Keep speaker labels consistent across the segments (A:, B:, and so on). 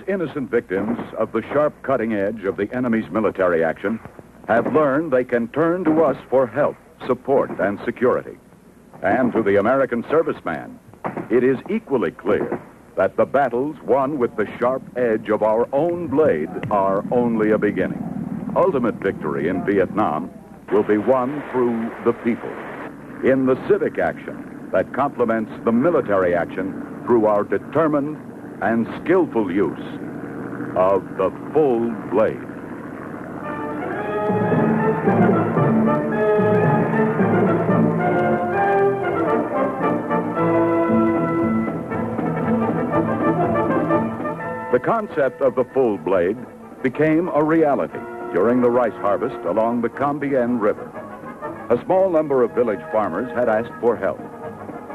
A: innocent victims of the sharp cutting edge of the enemy's military action have learned they can turn to us for help, support, and security. And to the American serviceman, it is equally clear that the battles won with the sharp edge of our own blade are only a beginning. Ultimate victory in Vietnam will be won through the people, in the civic action that complements the military action through our determined and skillful use of the full blade. The concept of the full blade became a reality during the rice harvest along the Cam Bien River. A small number of village farmers had asked for help.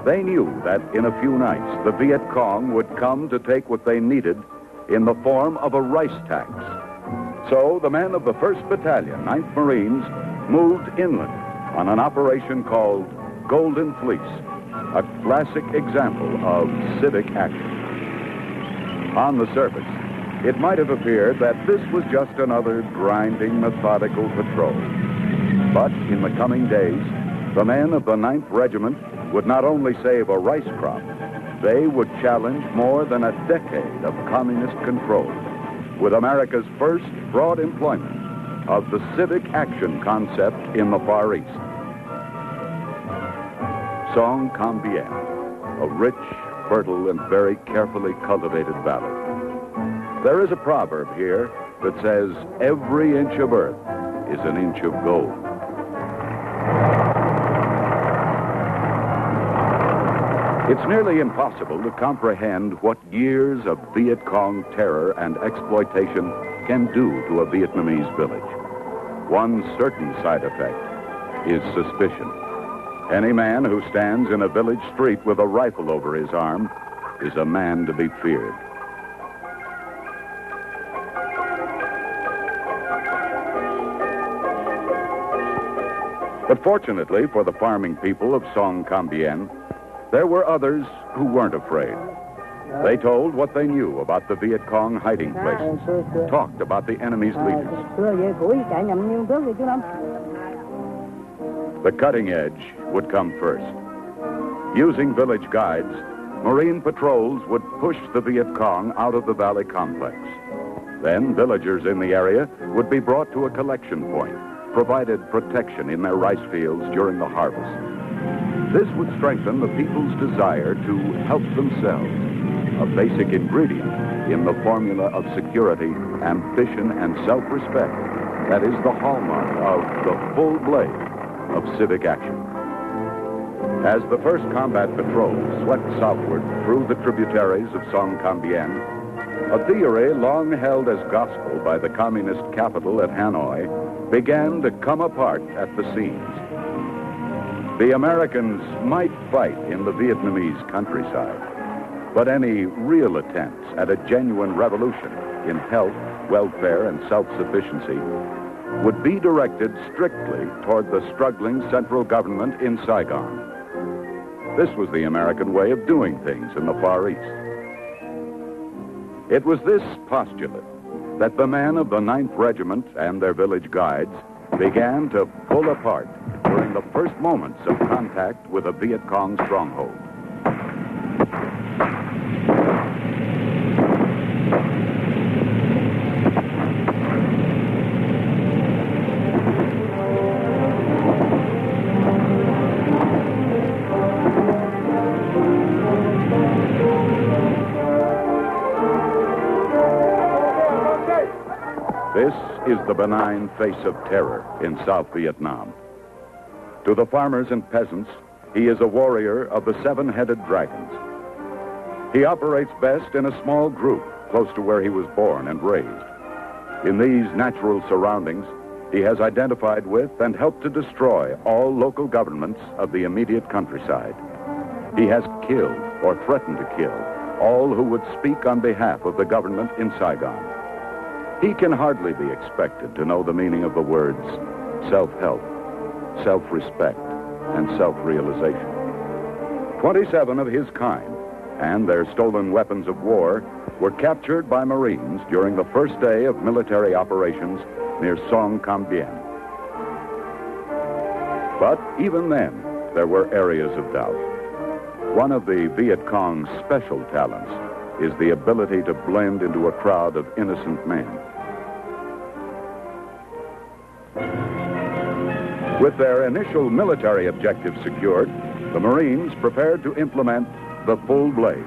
A: They knew that in a few nights the Viet Cong would come to take what they needed in the form of a rice tax. So the men of the 1st Battalion, 9th Marines, moved inland on an operation called Golden Fleece, a classic example of civic action. On the surface, it might have appeared that this was just another grinding, methodical patrol. But in the coming days, the men of the 9th Regiment would not only save a rice crop, they would challenge more than a decade of communist control with America's first broad employment of the civic action concept in the Far East. Song Cam Bien, a rich, fertile, and very carefully cultivated valley. There is a proverb here that says, every inch of earth is an inch of gold. It's nearly impossible to comprehend what years of Viet Cong terror and exploitation can do to a Vietnamese village. One certain side effect is suspicion. Any man who stands in a village street with a rifle over his arm is a man to be feared. But fortunately for the farming people of Song Cam Bien, there were others who weren't afraid. They told what they knew about the Viet Cong hiding places, talked about the enemy's leaders. The cutting edge would come first. Using village guides, Marine patrols would push the Viet Cong out of the valley complex. Then villagers in the area would be brought to a collection point, provided protection in their rice fields during the harvest. This would strengthen the people's desire to help themselves, a basic ingredient in the formula of security, ambition, and self-respect that is the hallmark of the full blade of civic action. As the first combat patrol swept southward through the tributaries of Song Cam Bien, a theory long held as gospel by the communist capital at Hanoi began to come apart at the seams. The Americans might fight in the Vietnamese countryside, but any real attempts at a genuine revolution in health, welfare, and self-sufficiency would be directed strictly toward the struggling central government in Saigon. This was the American way of doing things in the Far East. It was this postulate that the men of the 9th Regiment and their village guides began to pull apart during the first moments of contact with a Viet Cong stronghold. This is the benign face of terror in South Vietnam. To the farmers and peasants, he is a warrior of the seven-headed dragons. He operates best in a small group close to where he was born and raised. In these natural surroundings, he has identified with and helped to destroy all local governments of the immediate countryside. He has killed or threatened to kill all who would speak on behalf of the government in Saigon. He can hardly be expected to know the meaning of the words self-help, self-respect, and self-realization. 27 of his kind and their stolen weapons of war were captured by Marines during the first day of military operations near Song Cam Bien. But even then, there were areas of doubt. One of the Viet Cong's special talents is the ability to blend into a crowd of innocent men. With their initial military objectives secured, the Marines prepared to implement the full blade.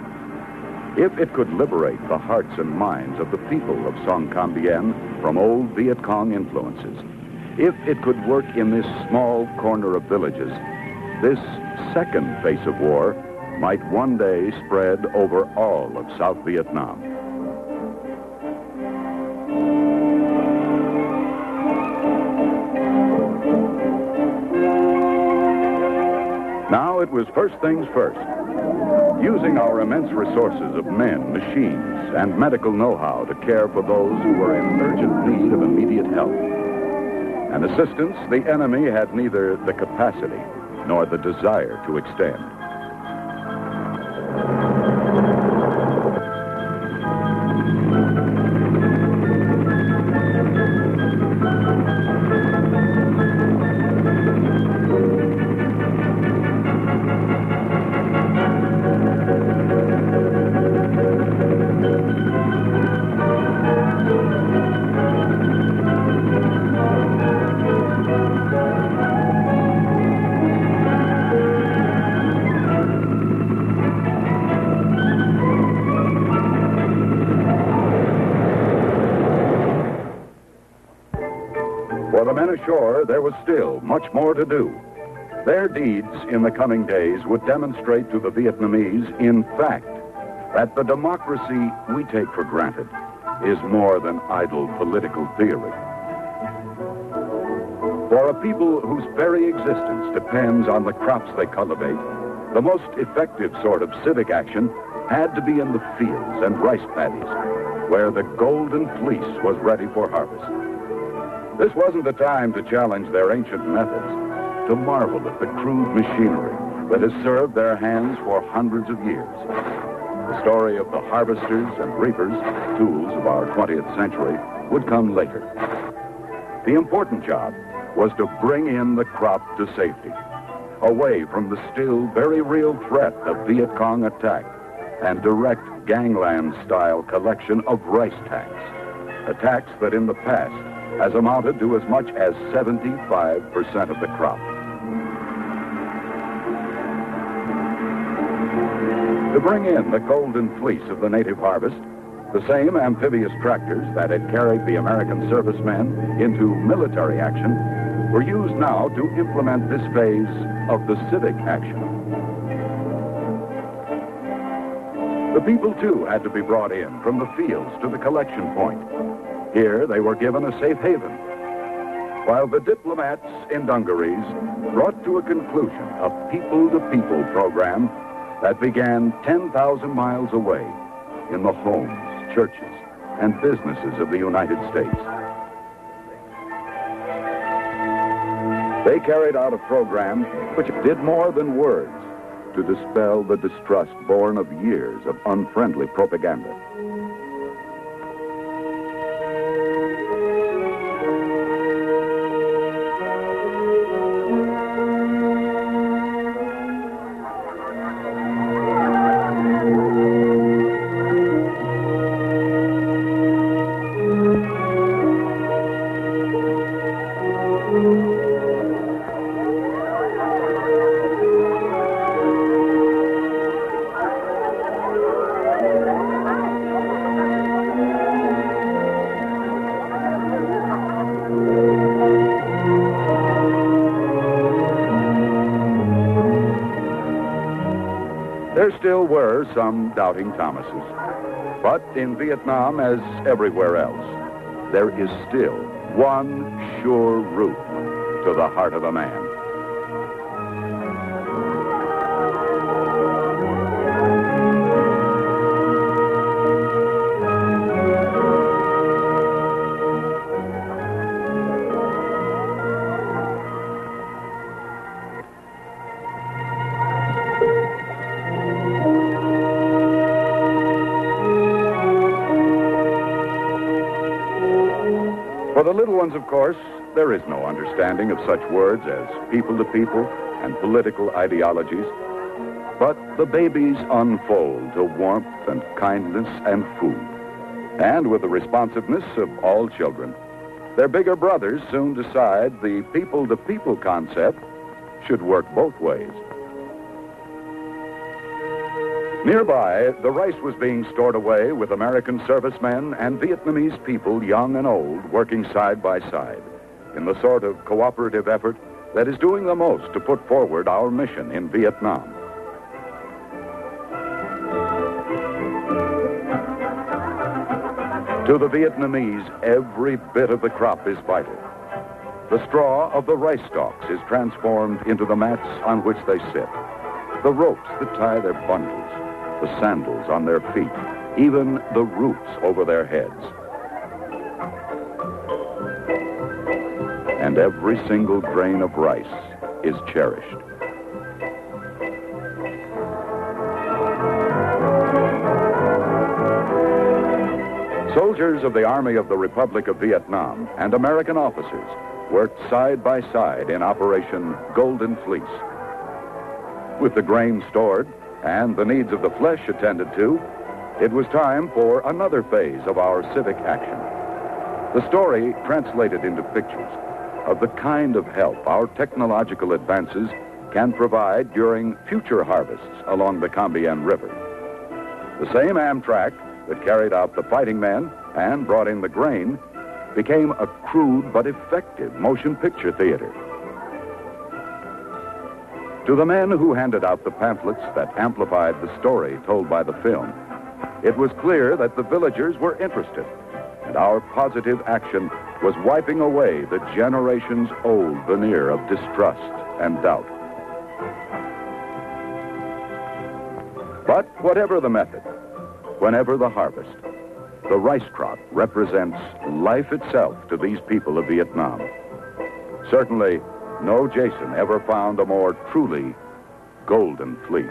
A: If it could liberate the hearts and minds of the people of Song Cam Bien from old Viet Cong influences, if it could work in this small corner of villages, this second phase of war might one day spread over all of South Vietnam. Now it was first things first. Using our immense resources of men, machines, and medical know-how to care for those who were in urgent need of immediate help. And assistance the enemy had neither the capacity nor the desire to extend. For the men ashore, there was still much more to do. Their deeds in the coming days would demonstrate to the Vietnamese, in fact, that the democracy we take for granted is more than idle political theory. For a people whose very existence depends on the crops they cultivate, the most effective sort of civic action had to be in the fields and rice paddies, where the golden fleece was ready for harvest. This wasn't the time to challenge their ancient methods, to marvel at the crude machinery that has served their hands for hundreds of years. The story of the harvesters and reapers, tools of our 20th century, would come later. The important job was to bring in the crop to safety, away from the still very real threat of Viet Cong attack and direct gangland-style collection of rice tax, a tax that in the past has amounted to as much as 75% of the crop. To bring in the golden fleece of the native harvest, the same amphibious tractors that had carried the American servicemen into military action were used now to implement this phase of the civic action. The people, too, had to be brought in from the fields to the collection point. Here, they were given a safe haven, while the diplomats in dungarees brought to a conclusion a people-to-people program that began 10,000 miles away in the homes, churches, and businesses of the United States. They carried out a program which did more than words to dispel the distrust born of years of unfriendly propaganda. There still were some doubting Thomases. But in Vietnam, as everywhere else, there is still one sure route to the heart of a man. little ones, of course, there is no understanding of such words as people to people and political ideologies. But the babies unfold to warmth and kindness and food. And with the responsiveness of all children, their bigger brothers soon decide the people-to-people concept should work both ways. Nearby, the rice was being stored away with American servicemen and Vietnamese people, young and old, working side by side in the sort of cooperative effort that is doing the most to put forward our mission in Vietnam. To the Vietnamese, every bit of the crop is vital. The straw of the rice stalks is transformed into the mats on which they sit, the ropes that tie their bundles, the sandals on their feet, even the roofs over their heads. And every single grain of rice is cherished. Soldiers of the Army of the Republic of Vietnam and American officers worked side by side in Operation Golden Fleece. With the grain stored and the needs of the flesh attended to, it was time for another phase of our civic action. The story translated into pictures of the kind of help our technological advances can provide during future harvests along the Cam Bien River. The same Amtrak that carried out the fighting men and brought in the grain became a crude but effective motion picture theater. To the men who handed out the pamphlets that amplified the story told by the film, it was clear that the villagers were interested, and our positive action was wiping away the generations-old veneer of distrust and doubt. But whatever the method, whenever the harvest, the rice crop represents life itself to these people of Vietnam. Certainly, no Jason ever found a more truly golden fleece.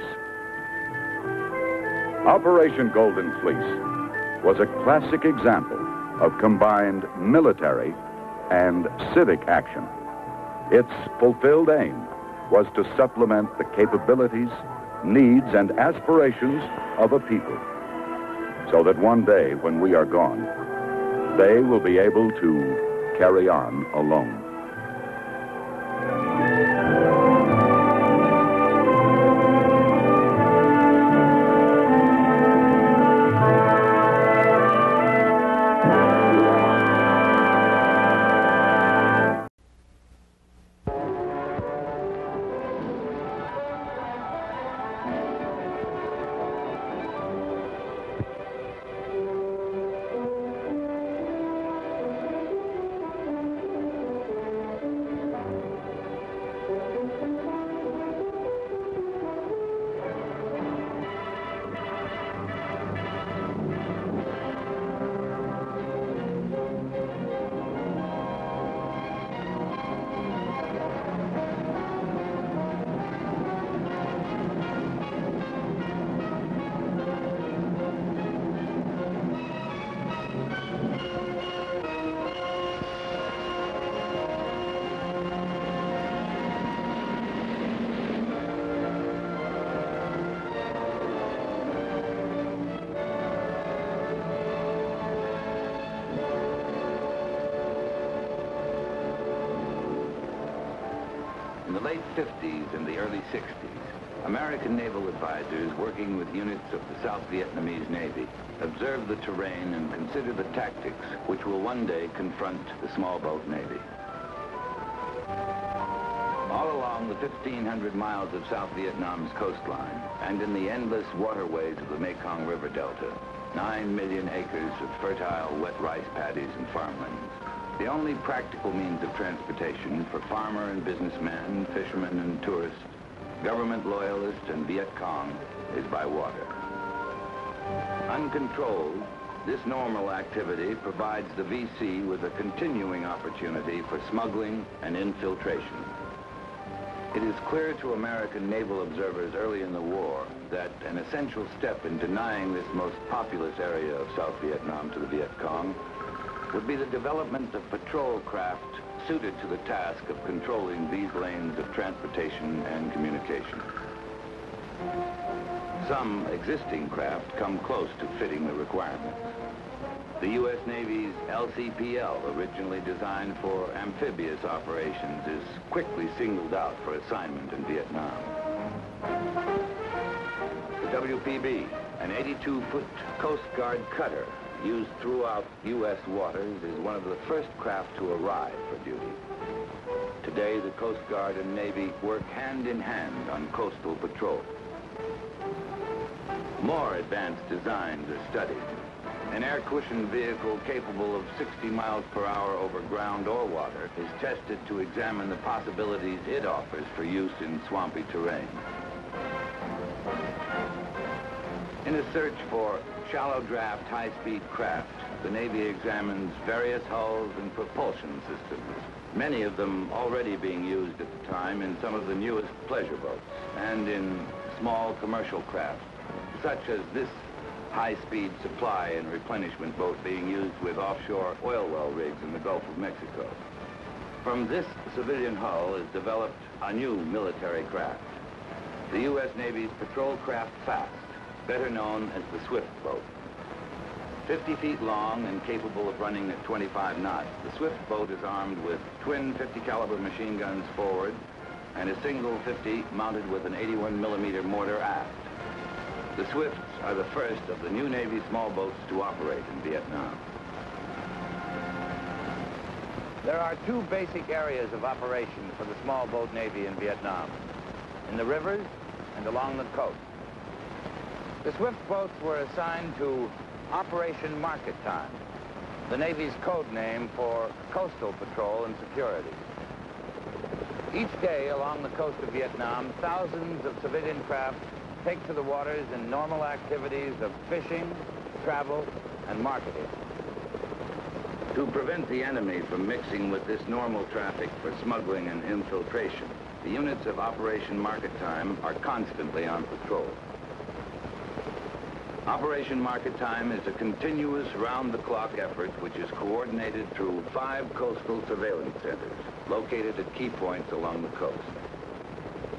A: Operation Golden Fleece was a classic example of combined military and civic action. Its fulfilled aim was to supplement the capabilities, needs, and aspirations of a people, so that one day when we are gone, they will be able to carry on alone.
B: In the late 50s and the early 60s, American naval advisors working with units of the South Vietnamese Navy observed the terrain and considered the tactics which will one day confront the small boat Navy. All along the 1,500 miles of South Vietnam's coastline and in the endless waterways of the Mekong River Delta, 9 million acres of fertile wet rice paddies and farmlands, the only practical means of transportation for farmer and businessman, fishermen and tourists, government loyalists and Viet Cong is by water. Uncontrolled, this normal activity provides the VC with a continuing opportunity for smuggling and infiltration. It is clear to American naval observers early in the war that an essential step in denying this most populous area of South Vietnam to the Viet Cong would be the development of patrol craft suited to the task of controlling these lanes of transportation and communication. Some existing craft come close to fitting the requirements. The U.S. Navy's LCPL, originally designed for amphibious operations, is quickly singled out for assignment in Vietnam. The WPB, an 82-foot Coast Guard cutter used throughout U.S. waters, is one of the first craft to arrive for duty. Today, the Coast Guard and Navy work hand in hand on coastal patrol. More advanced designs are studied. An air-cushioned vehicle capable of 60 miles per hour over ground or water is tested to examine the possibilities it offers for use in swampy terrain. In a search for shallow draft, high-speed craft, the Navy examines various hulls and propulsion systems, many of them already being used at the time in some of the newest pleasure boats and in small commercial craft, such as this high-speed supply and replenishment boat being used with offshore oil well rigs in the Gulf of Mexico. From this civilian hull is developed a new military craft, the U.S. Navy's Patrol Craft Fast, better known as the Swift boat. 50 feet long and capable of running at 25 knots, the Swift boat is armed with twin 50 caliber machine guns forward and a single 50 mounted with an 81 millimeter mortar aft. The Swifts are the first of the new Navy small boats to operate in Vietnam. There are two basic areas of operation for the small boat Navy in Vietnam, in the rivers and along the coast. The Swift boats were assigned to Operation Market Time, the Navy's code name for coastal patrol and security. Each day along the coast of Vietnam, thousands of civilian craft take to the waters in normal activities of fishing, travel, and marketing. To prevent the enemy from mixing with this normal traffic for smuggling and infiltration, the units of Operation Market Time are constantly on patrol. Operation Market Time is a continuous round-the-clock effort which is coordinated through 5 coastal surveillance centers located at key points along the coast.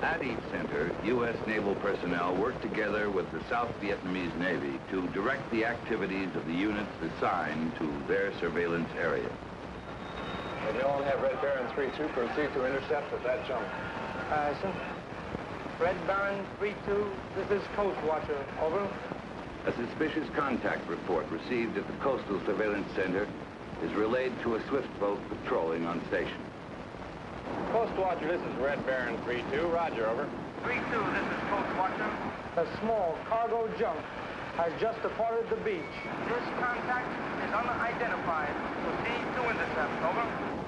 B: At each center, U.S. naval personnel work together with the South Vietnamese Navy to direct the activities of the units assigned to their surveillance area.
C: They all have Red Baron 3-2 proceed to intercept at that jump.
D: Sir. Red Baron 3-2, this is Coast Watcher. Over.
B: A suspicious contact report received at the Coastal Surveillance Center is relayed to a Swift boat patrolling on station.
C: Coast Watcher, this is Red Baron 3-2. Roger, over.
D: 3-2, this is Coast Watcher. A small cargo junk has just departed the beach. This contact is unidentified. Proceed to intercept. Over.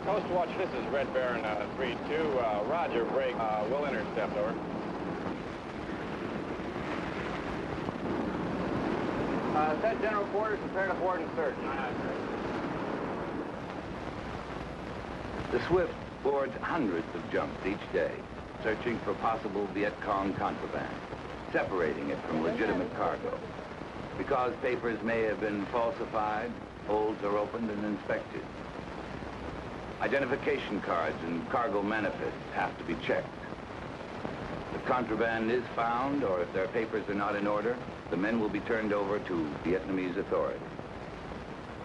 C: Coast Watcher, this is Red Baron 3-2. Roger, break. We'll intercept, over.
D: Set general quarters, prepare to board and search.
B: The Swift boards hundreds of junks each day, searching for possible Viet Cong contraband, separating it from legitimate cargo. Because papers may have been falsified, holds are opened and inspected. Identification cards and cargo manifests have to be checked. If contraband is found, or if their papers are not in order, the men will be turned over to Vietnamese authorities.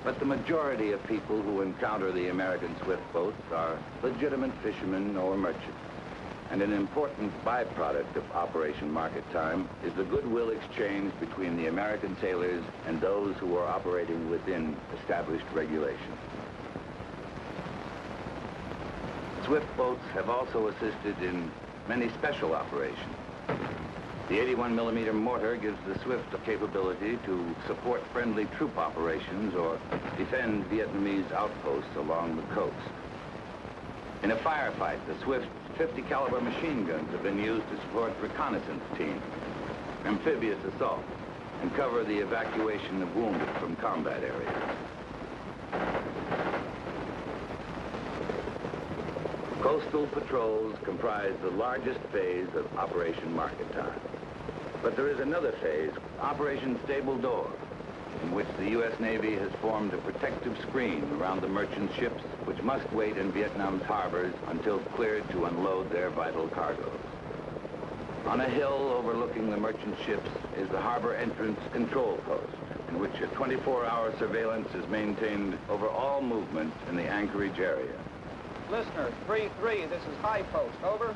B: But the majority of people who encounter the American Swift boats are legitimate fishermen or merchants. And an important byproduct of Operation Market Time is the goodwill exchange between the American sailors and those who are operating within established regulations. Swift boats have also assisted in many special operations. The 81 millimeter mortar gives the Swift the capability to support friendly troop operations or defend Vietnamese outposts along the coast. In a firefight, the Swift's 50 caliber machine guns have been used to support reconnaissance teams, amphibious assault, and cover the evacuation of wounded from combat areas. Coastal patrols comprise the largest phase of Operation Market Time. But there is another phase, Operation Stable Door. in which the U.S. Navy has formed a protective screen around the merchant ships which must wait in Vietnam's harbors until cleared to unload their vital cargoes. On a hill overlooking the merchant ships is the harbor entrance control post, in which a 24-hour surveillance is maintained over all movement in the anchorage area.
E: Listener, 3-3, this is High Post, over.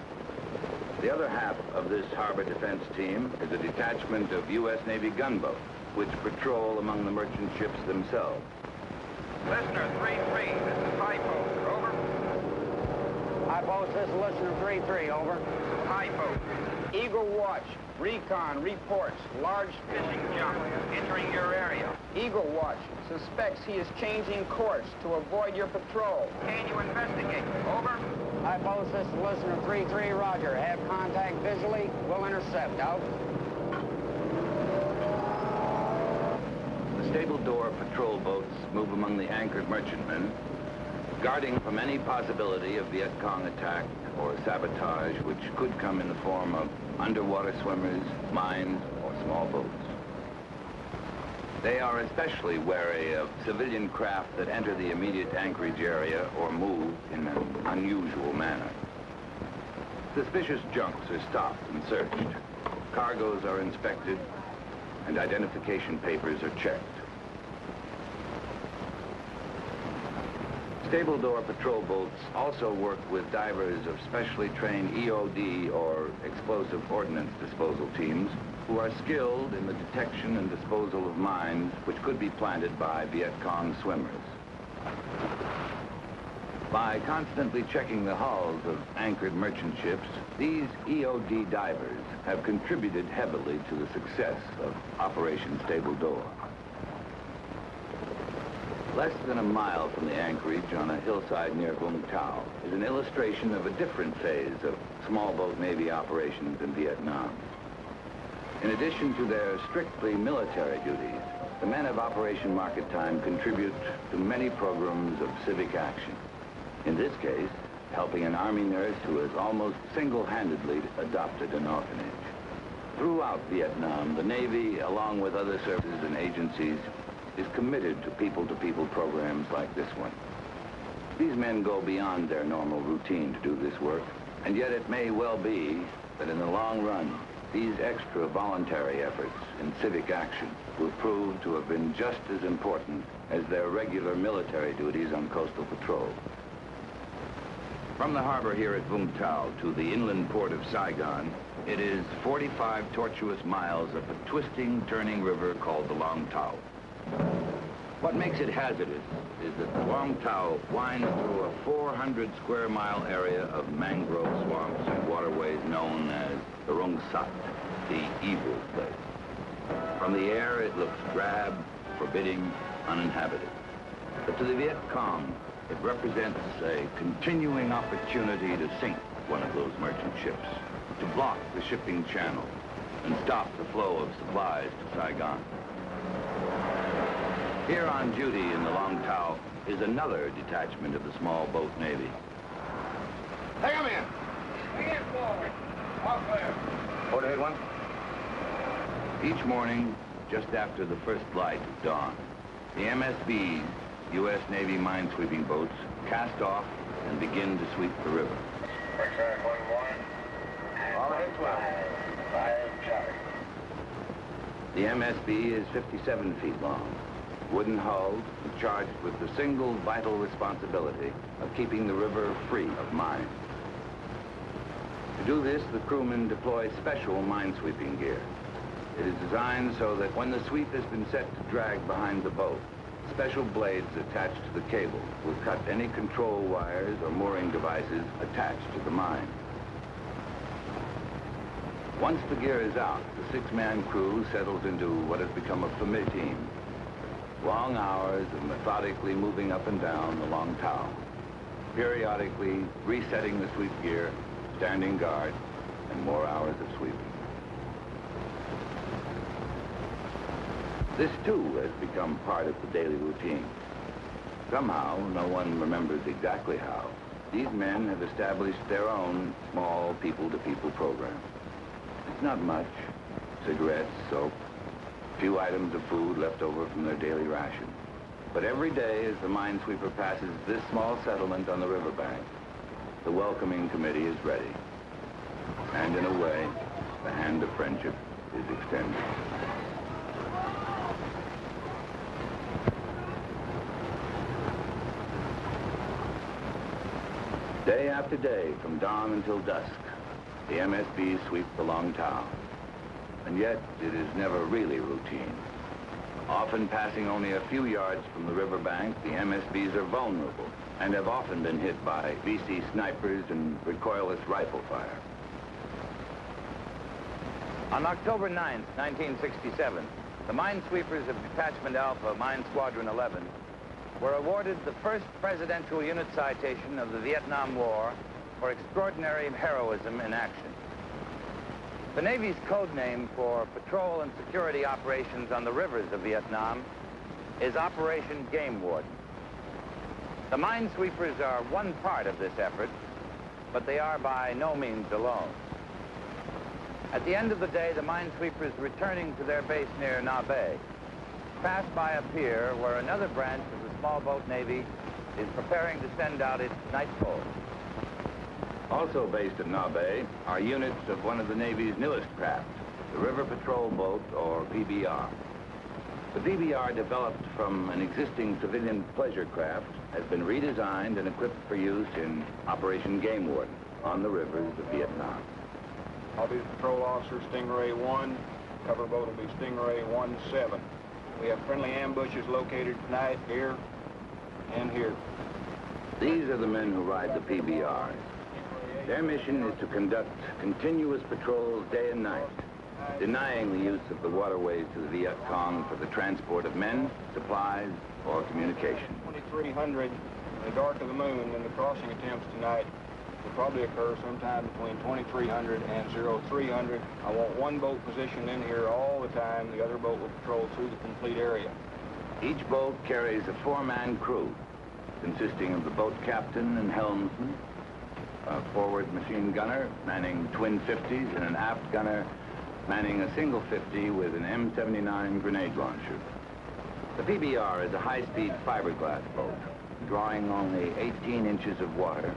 B: The other half of this harbor defense team is a detachment of U.S. Navy gunboats, which patrol among the merchant ships themselves.
E: Listener, 3-3, this is High Post, over.
D: High Post, this is listener 3-3, over.
E: High Post. Eagle Watch, recon, reports, large fishing junk entering your area. Eagle Watch suspects he is changing course to avoid your patrol. Can you investigate? Over.
D: High Post, this is listener 3-3, roger. Have contact visually, we'll intercept, out.
B: The stable door patrol boats move among the anchored merchantmen, guarding from any possibility of Viet Cong attack or sabotage, which could come in the form of underwater swimmers, mines, or small boats. They are especially wary of civilian craft that enter the immediate anchorage area or move in an unusual manner. Suspicious junks are stopped and searched. Cargoes are inspected, and identification papers are checked. Stable door patrol boats also work with divers of specially trained EOD or explosive ordnance disposal teams who are skilled in the detection and disposal of mines which could be planted by Viet Cong swimmers. By constantly checking the hulls of anchored merchant ships, these EOD divers have contributed heavily to the success of Operation Stable Door. Less than a mile from the anchorage on a hillside near Vung Tau is an illustration of a different phase of small boat Navy operations in Vietnam. In addition to their strictly military duties, the men of Operation Market Time contribute to many programs of civic action. In this case, helping an Army nurse who has almost single-handedly adopted an orphanage. Throughout Vietnam, the Navy, along with other services and agencies, is committed to people-to-people programs like this one. These men go beyond their normal routine to do this work, and yet it may well be that in the long run, these extra voluntary efforts in civic action will prove to have been just as important as their regular military duties on coastal patrol. From the harbor here at Vung Tau to the inland port of Saigon, it is 45 tortuous miles of a twisting, turning river called the Long Tau. What makes it hazardous is that the Long Tau winds through a 400 square mile area of mangrove swamps and waterways known as the Rung Sat, the evil place. From the air, it looks drab, forbidding, uninhabited. But to the Viet Cong, it represents a continuing opportunity to sink one of those merchant ships, to block the shipping channel, and stop the flow of supplies to Saigon. Here on duty in the Long Tau is another detachment of the Small Boat Navy.
E: Take him in. Take him forward. All clear.
B: 48-1. Each morning, just after the first light of dawn, the MSB's, U.S. Navy minesweeping boats, cast off and begin to sweep the river.
C: Quicksand 1-1.
B: All right, 12.
C: 5 Charlie.
B: The MSB is 57 feet long, wooden hulled, and charged with the single vital responsibility of keeping the river free of mines. To do this, the crewmen deploy special minesweeping gear. It is designed so that when the sweep has been set to drag behind the boat, special blades attached to the cable will cut any control wires or mooring devices attached to the mine. Once the gear is out, the six-man crew settles into what has become a familiar team. Long hours of methodically moving up and down the Long Tau, periodically resetting the sweep gear, standing guard, and more hours of sweeping. This, too, has become part of the daily routine. Somehow, no one remembers exactly how, these men have established their own small people-to-people program. It's not much. Cigarettes, soap, a few items of food left over from their daily ration. But every day as the minesweeper passes this small settlement on the riverbank, the welcoming committee is ready. And in a way, the hand of friendship is extended. Day after day, from dawn until dusk, the MSBs sweep the long town. And yet, it is never really routine. Often passing only a few yards from the riverbank, the MSBs are vulnerable and have often been hit by VC snipers and recoilless rifle fire. On October 9th, 1967, the minesweepers of Detachment Alpha, Mine Squadron 11, were awarded the first Presidential Unit Citation of the Vietnam War for extraordinary heroism in action. The Navy's code name for patrol and security operations on the rivers of Vietnam is Operation Game Warden. The minesweepers are one part of this effort, but they are by no means alone. At the end of the day, the minesweepers returning to their base near Na Bay pass by a pier where another branch of the small boat Navy is preparing to send out its night patrol. Also based at Na Bay are units of one of the Navy's newest craft, the River Patrol Boat, or PBR. The PBR, developed from an existing civilian pleasure craft, has been redesigned and equipped for use in Operation Game Warden on the rivers of Vietnam.
F: I'll be the patrol officer, Stingray 1. Cover boat will be Stingray 1-7. We have friendly ambushes located tonight here and here.
B: These are the men who ride the PBRs. Their mission is to conduct continuous patrols day and night, denying the use of the waterways to the Viet Cong for the transport of men, supplies, or communication.
F: 2300 in the dark of the moon, and the crossing attempts tonight will probably occur sometime between 2300 and 0300. I want one boat positioned in here all the time. The other boat will patrol through the complete area.
B: Each boat carries a 4-man crew, consisting of the boat captain and helmsman, a forward machine gunner manning twin 50s, and an aft gunner manning a single 50 with an M79 grenade launcher. The PBR is a high-speed fiberglass boat, drawing only 18 inches of water,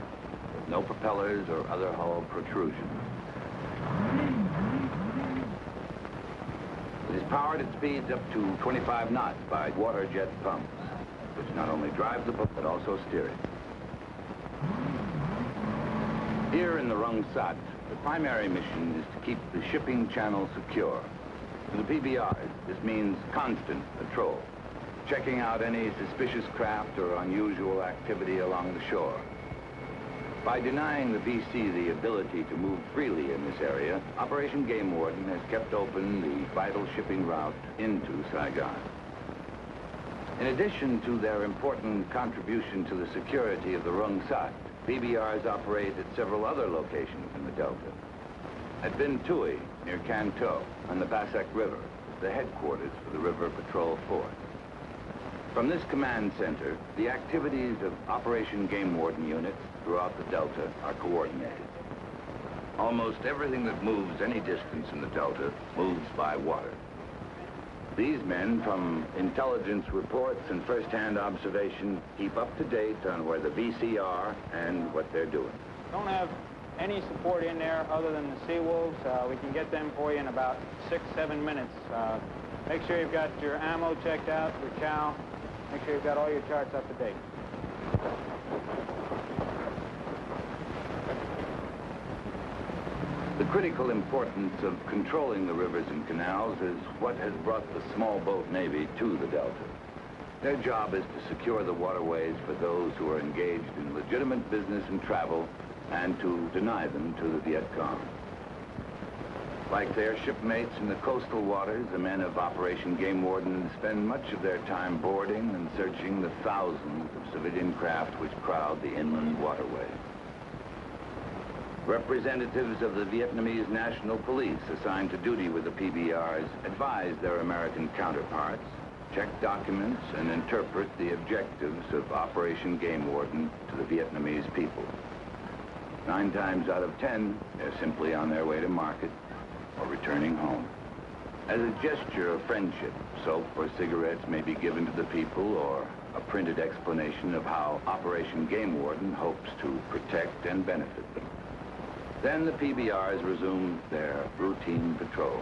B: with no propellers or other hull protrusions. It is powered at speeds up to 25 knots by water jet pumps, which not only drive the boat, but also steer it. Here in the Rung Sat, the primary mission is to keep the shipping channel secure. For the PBRs, this means constant patrol, checking out any suspicious craft or unusual activity along the shore. By denying the VC the ability to move freely in this area, Operation Game Warden has kept open the vital shipping route into Saigon. In addition to their important contribution to the security of the Rung Sat, PBRs operate at several other locations in the Delta. At Vinh Tui, near Can Tho, on the Bassac River, the headquarters for the River Patrol Force. From this command center, the activities of Operation Game Warden units throughout the Delta are coordinated. Almost everything that moves any distance in the Delta moves by water. These men, from intelligence reports and first-hand observation, keep up to date on where the VC are and what they're doing.
G: Don't have any support in there other than the Seawolves. We can get them for you in about 6-7 minutes. Make sure you've got your ammo checked out, your chow. Make sure you've got all your charts up to date.
B: The critical importance of controlling the rivers and canals is what has brought the small boat Navy to the Delta. Their job is to secure the waterways for those who are engaged in legitimate business and travel, and to deny them to the Viet Cong. Like their shipmates in the coastal waters, the men of Operation Game Warden spend much of their time boarding and searching the thousands of civilian craft which crowd the inland waterways. Representatives of the Vietnamese National Police assigned to duty with the PBRs advise their American counterparts, check documents, and interpret the objectives of Operation Game Warden to the Vietnamese people. 9 times out of 10, they're simply on their way to market or returning home. As a gesture of friendship, soap or cigarettes may be given to the people, or a printed explanation of how Operation Game Warden hopes to protect and benefit them. Then the PBRs resume their routine patrol.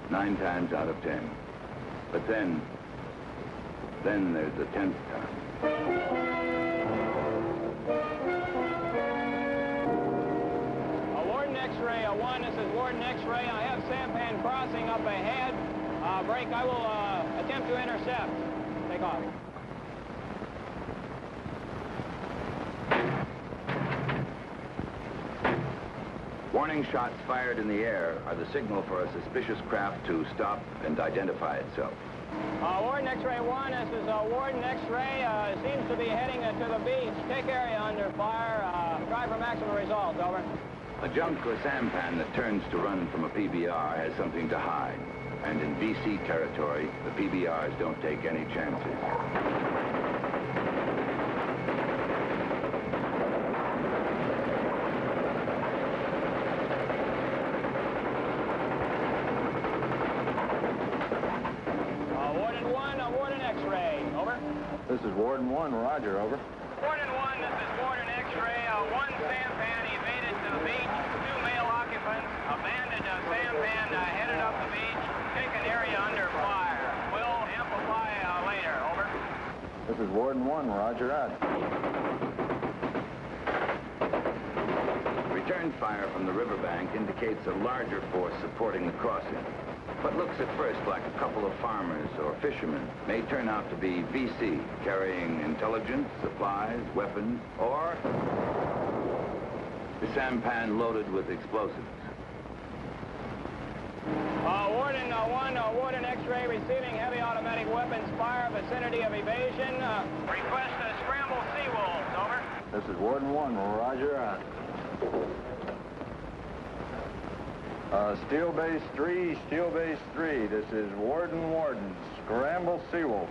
B: 9 times out of 10. But then there's the 10th time.
G: Warden X-ray 1, this is Warden X-ray. I have sampan crossing up ahead. Break, I will attempt to intercept. Take off.
B: Warning shots fired in the air are the signal for a suspicious craft to stop and identify itself.
G: Warden X-ray 1, this is Warden X-ray. Seems to be heading to the beach. Take area under fire. Try for maximum results, over.
B: A junk or sampan that turns to run from a PBR has something to hide. And in VC territory, the PBRs don't take any chances.
G: Warden 1, Warden X-ray, over.
F: This is Warden 1, roger, over.
G: Warden 1, this is Warden X-ray. One sampan evaded to the beach. 2 male occupants abandoned a sampan headed up the beach. Taken area under fire. Will amplify later, over.
F: This is Warden 1, roger, out.
B: Return fire from the riverbank indicates a larger force supporting the crossing. What looks at first like a couple of farmers or fishermen may turn out to be VC, carrying intelligence, supplies, weapons, or the sampan loaded with explosives.
G: Warden 1, Warden X-ray receiving heavy automatic weapons fire, vicinity of evasion. Request scramble Seawolves, over.
F: This is Warden 1, roger, out. Steel Base 3, Steel Base 3. This is Warden, scramble Seawolves.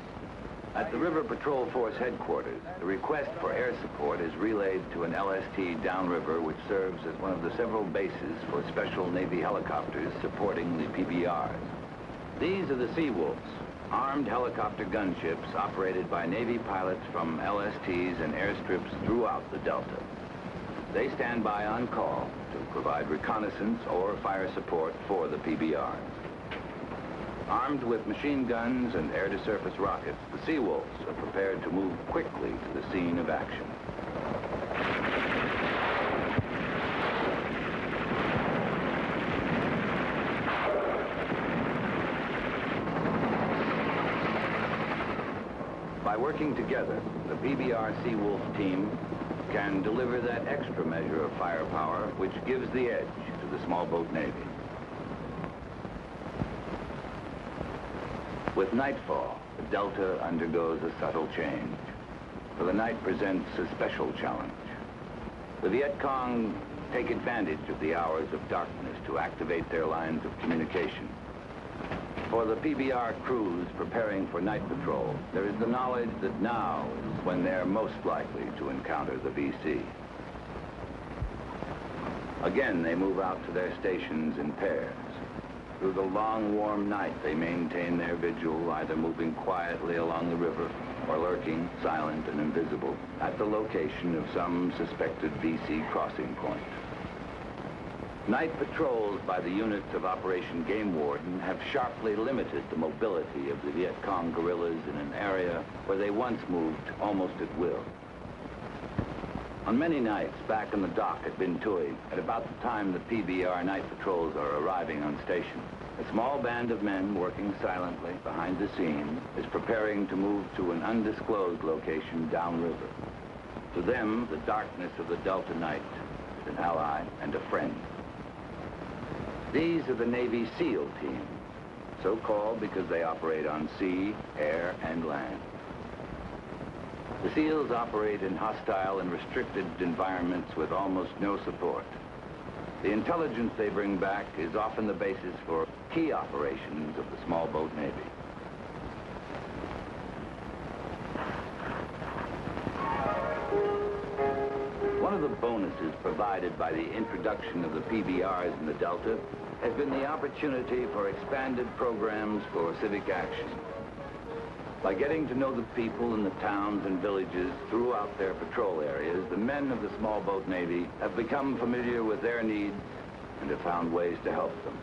B: At the River Patrol Force headquarters, the request for air support is relayed to an LST downriver, which serves as one of the several bases for special Navy helicopters supporting the PBRs. These are the Seawolves, armed helicopter gunships operated by Navy pilots from LSTs and airstrips throughout the Delta. They stand by on call to provide reconnaissance or fire support for the PBRs. Armed with machine guns and air-to-surface rockets, the Seawolves are prepared to move quickly to the scene of action. By working together, the PBR Seawolf team can deliver that extra measure of firepower which gives the edge to the small boat Navy. With nightfall, the Delta undergoes a subtle change, for the night presents a special challenge. The Viet Cong take advantage of the hours of darkness to activate their lines of communication. For the PBR crews preparing for night patrol, there is the knowledge that now is when they're most likely to encounter the VC. Again, they move out to their stations in pairs. Through the long, warm night, they maintain their vigil, either moving quietly along the river or lurking, silent and invisible, at the location of some suspected VC crossing point. Night patrols by the units of Operation Game Warden have sharply limited the mobility of the Viet Cong guerrillas in an area where they once moved almost at will. On many nights, back in the dock at Binh Tui, at about the time the PBR night patrols are arriving on station, a small band of men working silently behind the scene is preparing to move to an undisclosed location downriver. To them, the darkness of the Delta night is an ally and a friend. These are the Navy SEAL teams, so called because they operate on sea, air, and land. The SEALs operate in hostile and restricted environments with almost no support. The intelligence they bring back is often the basis for key operations of the small boat Navy. One of the bonuses provided by the introduction of the PBRs in the Delta has been the opportunity for expanded programs for civic action. By getting to know the people in the towns and villages throughout their patrol areas, the men of the Small Boat Navy have become familiar with their needs and have found ways to help them.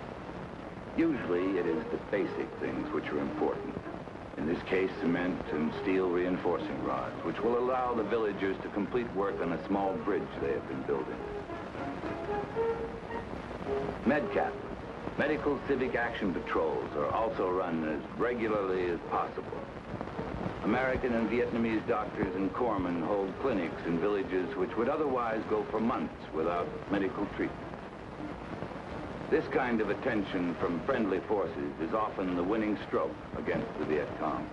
B: Usually, it is the basic things which are important. In this case, cement and steel reinforcing rods, which will allow the villagers to complete work on a small bridge they have been building. MedCap, Medical Civic Action Patrols, are also run as regularly as possible. American and Vietnamese doctors and corpsmen hold clinics in villages which would otherwise go for months without medical treatment. This kind of attention from friendly forces is often the winning stroke against the Viet Cong.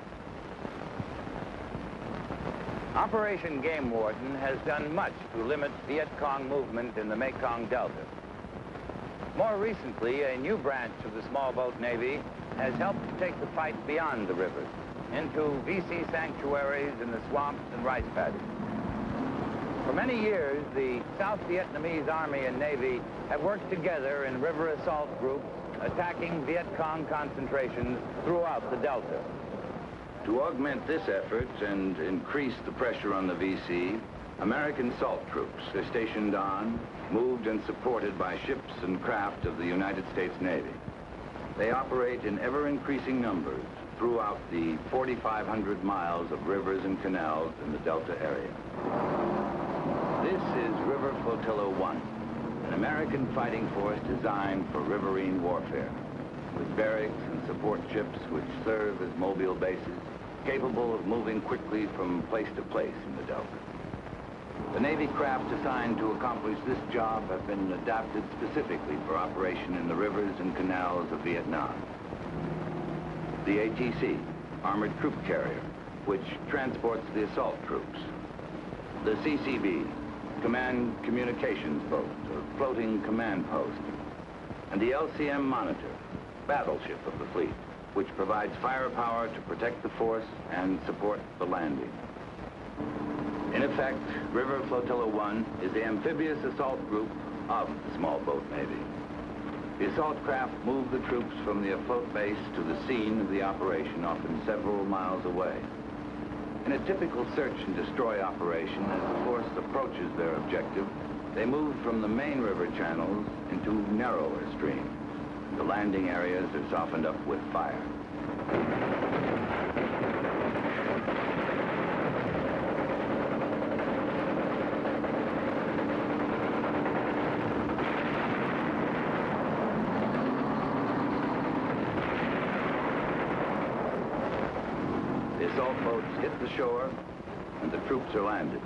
B: Operation Game Warden has done much to limit Viet Cong movement in the Mekong Delta. More recently, a new branch of the Small Boat Navy has helped to take the fight beyond the rivers, into VC sanctuaries in the swamps and rice paddies. For many years, the South Vietnamese Army and Navy have worked together in river assault groups, attacking Viet Cong concentrations throughout the Delta. To augment this effort and increase the pressure on the VC, American salt troops are stationed on, moved and supported by ships and craft of the United States Navy. They operate in ever-increasing numbers throughout the 4,500 miles of rivers and canals in the Delta area. This is River Flotilla 1, an American fighting force designed for riverine warfare, with barracks and support ships which serve as mobile bases, capable of moving quickly from place to place in the Delta. The Navy craft assigned to accomplish this job have been adapted specifically for operation in the rivers and canals of Vietnam. The ATC, Armored Troop Carrier, which transports the assault troops. The CCB, Command Communications Boat, or Floating Command Post. And the LCM Monitor, battleship of the fleet, which provides firepower to protect the force and support the landing. In effect, River Flotilla 1 is the amphibious assault group of the Small Boat Navy. The assault craft move the troops from the afloat base to the scene of the operation, often several miles away. In a typical search and destroy operation, as the force approaches their objective, they move from the main river channels into narrower streams. The landing areas are softened up with fire. The assault boats hit the shore, and the troops are landed.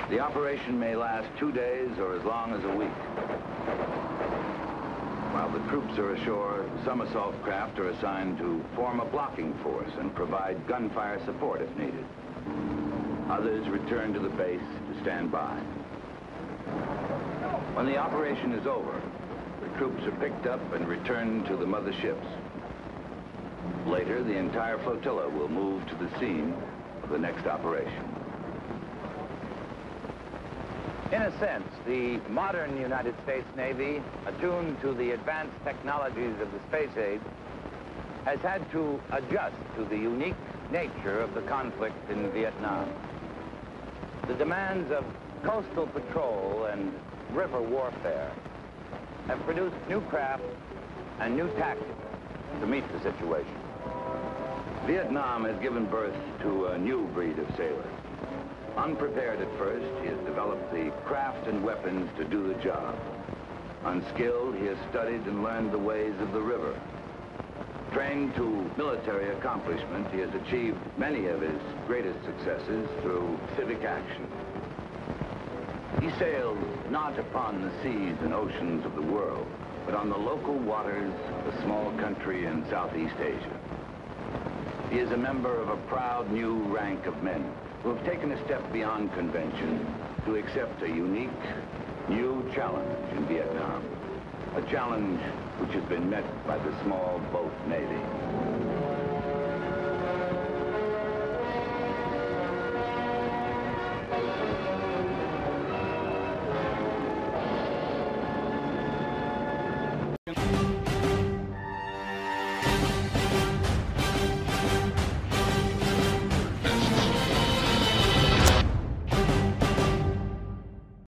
B: The operation may last 2 days or as long as a week. While the troops are ashore, some assault craft are assigned to form a blocking force and provide gunfire support if needed. Others return to the base to stand by. When the operation is over, the troops are picked up and returned to the mother ships. Later, the entire flotilla will move to the scene of the next operation. In a sense, the modern United States Navy, attuned to the advanced technologies of the space age, has had to adjust to the unique nature of the conflict in Vietnam. The demands of coastal patrol and river warfare have produced new craft and new tactics to meet the situation. Vietnam has given birth to a new breed of sailor. Unprepared at first, he has developed the craft and weapons to do the job. Unskilled, he has studied and learned the ways of the river. Trained to military accomplishment, he has achieved many of his greatest successes through civic action. He sailed not upon the seas and oceans of the world, but on the local waters of a small country in Southeast Asia. He is a member of a proud new rank of men who have taken a step beyond convention to accept a unique, new challenge in Vietnam. A challenge which has been met by the Small Boat Navy.